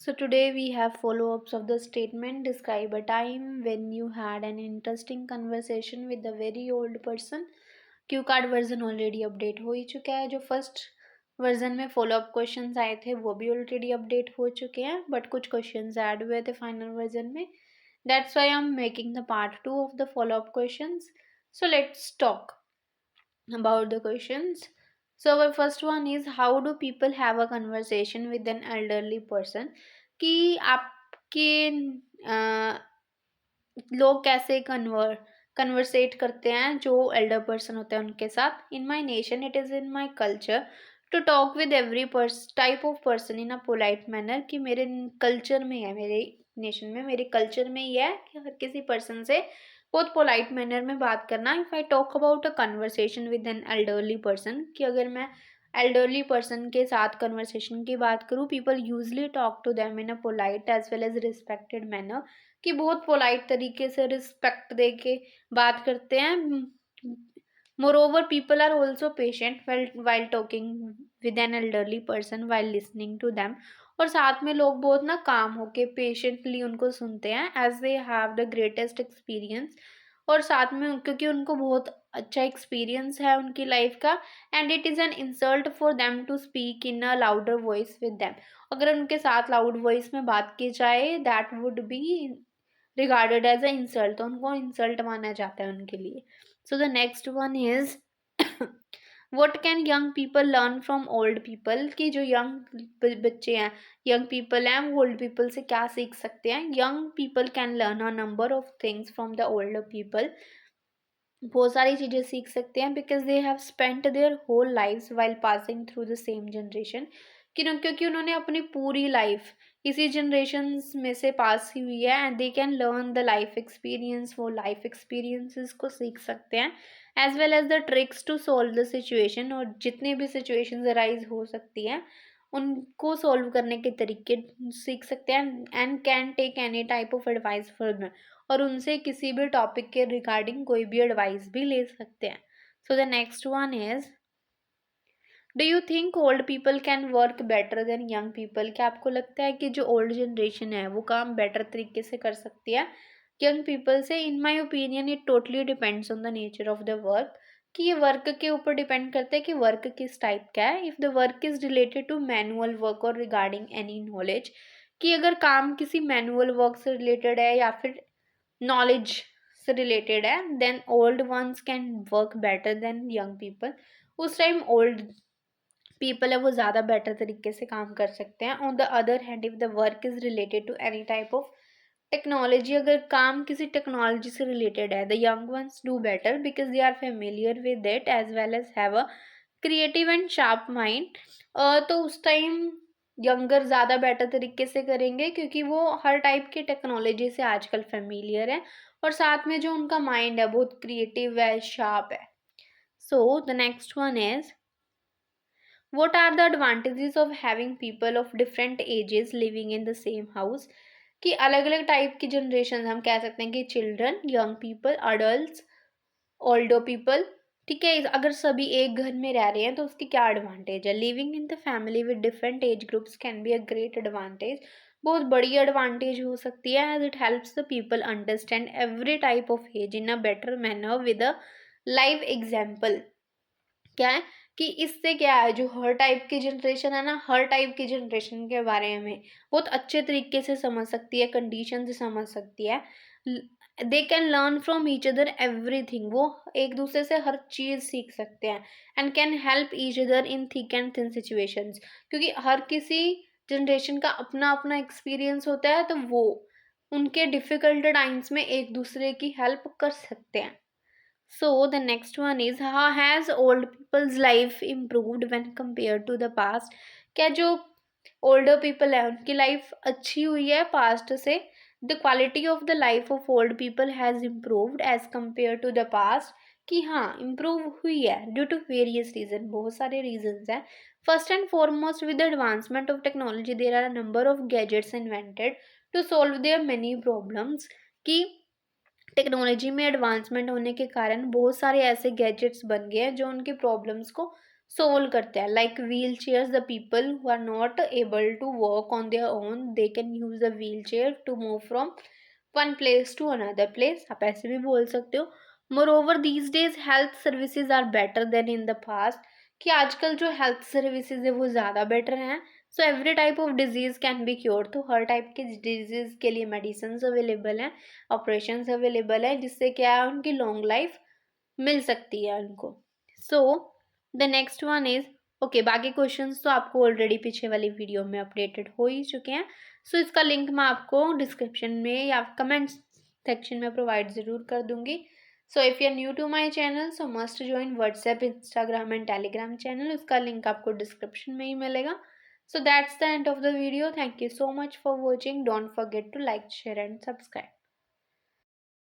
So today we have follow-ups of the statement. Describe a time when you had an interesting conversation with a very old person. Q card version already update हो ही चुका है. जो first version में follow up questions आए थे वो भी already update हो चुके हैं, बट कुछ क्वेश्चंस ऐड हुए थे फाइनल वर्जन में. That's why I am making the part 2 of the follow up questions. So let's talk about the questions. So our first one is, how do people have a conversation with an elderly person? कि आपके लोग कैसे conversate करते हैं जो Elder person होते हैं उनके साथ. In my nation it is in my culture to talk with every type of person in a polite manner. कि मेरे कल्चर में है, मेरे नेशन में, मेरे कल्चर में ही है कि हर किसी पर्सन से बहुत पोलाइट मैनर में बात करना. If I talk about a conversation with an elderly person, कि अगर मैं एल्डरली पर्सन के साथ कन्वर्सेशन की बात करूँ, people usually talk to them in a polite as well as respected manner. कि बहुत पोलाइट तरीके से रिस्पेक्ट दे के बात करते हैं. Moreover people are also patient while talking with an elderly person while listening to them. और साथ में लोग बहुत ना काम होके पेशेंटली उनको सुनते हैं as they have the greatest experience. और साथ में क्योंकि उनको बहुत अच्छा एक्सपीरियंस है उनकी लाइफ का. And it is an insult for them to speak in a louder voice with them. अगर उनके साथ लाउड वॉइस में बात की जाए that would be regarded as a insult. तो उनको इंसल्ट माना जाता है उनके लिए. So the next one is, what can young people learn from old people. कि जो यंग बच्चे हैं, यंग पीपल हैं, वो ओल्ड पीपल से क्या सीख सकते हैं. Young people can learn a number of things from the older people. बहुत सारी चीज़ें सीख सकते हैं because they have spent their whole lifes while passing through the same generation. क्योंकि उन्होंने अपनी पूरी लाइफ इसी जनरेशन में से पास ही हुई है. And they can learn the life experience. वो लाइफ एक्सपीरियंसेस को सीख सकते हैं as well as the tricks to solve the situation. और जितनी भी सिचुएशन अराइज हो सकती हैं उनको सॉल्व करने के तरीके सीख सकते हैं. And can take any type of advice for. और उनसे किसी भी टॉपिक के रिगार्डिंग कोई भी एडवाइस भी ले सकते हैं. सो the next one is, do you think old people can work better than young people. क्या आपको लगता है कि जो ओल्ड जनरेशन है वो काम बेटर तरीके से कर सकती है यंग पीपल से. In my opinion it totally depends on the nature of the work. कि ये वर्क के ऊपर डिपेंड करता है कि वर्क किस टाइप का है. If the work is related to manual work और रिगार्डिंग एनी नॉलेज, कि अगर काम किसी मैनुअल वर्क से रिलेटेड है या फिर नॉलेज से रिलेटेड है, then old ones can work better than young people. उस टाइम ओल्ड पीपल है वो ज़्यादा बेटर तरीके से काम कर सकते हैं. On the other hand, if the work is related to any type of technology, अगर काम किसी टेक्नोलॉजी से रिलेटेड है, the young ones do better because they are familiar with it as well as have a creative and sharp mind. तो उस time younger ज़्यादा better तरीके से करेंगे क्योंकि वो हर टाइप की टेक्नोलॉजी से आजकल फेमिलियर है. और साथ में जो उनका माइंड है बहुत क्रिएटिव है, शार्प है. सो the next one is, what are the advantages of having people of different ages living in the same house. कि अलग अलग टाइप की जनरेशन हम कह सकते हैं कि children, young people, adult, older people. ठीक है, अगर सभी एक घर में रह रहे हैं तो उसकी क्या एडवांटेज है. Living in the family with different age groups can be a great advantage. बहुत बड़ी एडवांटेज हो सकती है as it helps the people understand every type of age in a better manner with a live example. क्या है कि इससे क्या है, जो हर टाइप की जनरेशन है ना, हर टाइप की जनरेशन के बारे में बहुत अच्छे तरीके से समझ सकती है, कंडीशन से समझ सकती है. दे can learn from each other everything. वो एक दूसरे से हर चीज़ सीख सकते हैं. And can help each other in thick and thin situations. क्योंकि हर किसी जनरेशन का अपना अपना एक्सपीरियंस होता है, तो वो उनके डिफ़िकल्ट टाइम्स में एक दूसरे की हेल्प कर सकते हैं. So the next one is, how has old people's life improved when compared to the past. क्या जो older people है उनकी life अच्छी हुई है past से. The quality of the life of old people has improved as compared to the past. कि हाँ improve हुई है due to various reasons. बहुत सारे reasons हैं. First and foremost, with the advancement of technology there are a number of gadgets invented to solve their many problems. कि technology में advancement होने के कारण बहुत सारे ऐसे गैजेट्स बन गए हैं जो उनकी प्रॉब्लम्स को सोल्व करते हैं। Like wheelchairs, the people who are not able to walk on their own, they can use the wheelchair to move from one place to another place, आप ऐसे भी बोल सकते हो। Moreover these days health services are better than in the past, कि आजकल जो health services है वो ज़्यादा बेटर हैं। So every type of disease can be cure, तो हर टाइप के डिजीज़ के लिए मेडिसिन अवेलेबल हैं, ऑपरेशन अवेलेबल है, जिससे क्या है उनकी लॉन्ग लाइफ मिल सकती है उनको। सो the next one is, okay, बाकी क्वेश्चंस तो आपको ऑलरेडी पीछे वाली वीडियो में अपडेटेड हो ही चुके हैं। सो इसका लिंक मैं आपको डिस्क्रिप्शन में या कमेंट सेक्शन में प्रोवाइड ज़रूर कर दूंगी। So if you are new to my channel so must join WhatsApp, Instagram and Telegram channel, उसका लिंक आपको डिस्क्रिप्शन में ही मिलेगा। So that's the end of the video. Thank you so much for watching. Don't forget to like, share and subscribe.